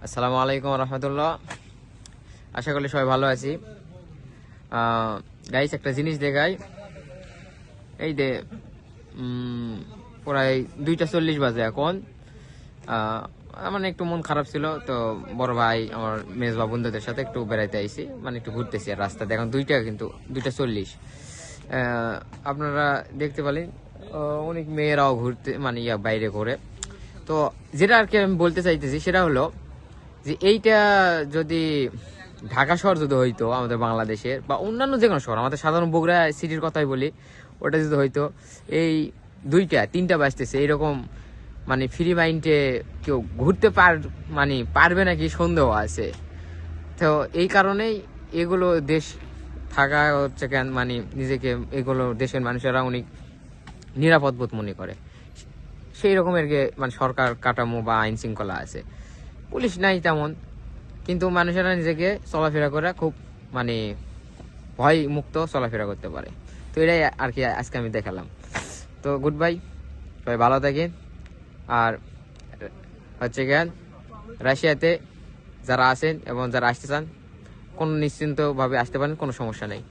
আসসালামু আলাইকুম রহমতুল্লাহ। আশা করি সবাই ভালো আছি। গাইস, একটা জিনিস দেখাই। এই যে প্রায় 2:40 বাজে এখন। মানে একটু মন খারাপ ছিল, তো বড় ভাই আমার মেজবা বন্ধুদের সাথে একটু বেড়াইতে আইছি, মানে একটু ঘুরতেছি আর রাস্তাতে। এখন 2:40। আপনারা দেখতে পেলেন অনেক মেয়েরাও ঘুরতে, মানে বাইরে ঘুরে। তো যেটা আর কি আমি বলতে চাইতেছি সেটা হলো যে এইটা যদি ঢাকা শহর যদি হইতো, আমাদের বাংলাদেশের বা অন্যান্য যে কোনো শহর, আমাদের সাধারণ বগুড়া সিটির কথাই বলি, ওটা যদি হইতো এই 2টা 3টা বাজতেছে এইরকম, মানে ফ্রি মাইন্ডে কেউ ঘুরতে মানে পারবে নাকি সন্দেহ আছে। তো এই কারণেই এগুলো দেশ থাকা হচ্ছে কেন, মানে নিজেকে এগুলো দেশের মানুষেরা অনেক নিরাপদ বোধ মনে করে। সেই রকমের মানে সরকার কাঠামো বা আইন শৃঙ্খলা আছে, পুলিশ নাই তেমন, কিন্তু মানুষেরা নিজেকে চলাফেরা করে খুব, মানে ভয় মুক্ত চলাফেরা করতে পারে। তো এটাই আর কি আজকে আমি দেখালাম। তো গুড বাই, সবাই ভালো থাকেন। আর হচ্ছে জ্ঞান, রাশিয়াতে যারা আছেন এবং যারা আসতে চান, কোনো নিশ্চিন্তভাবে আসতে পারেন, কোনো সমস্যা নেই।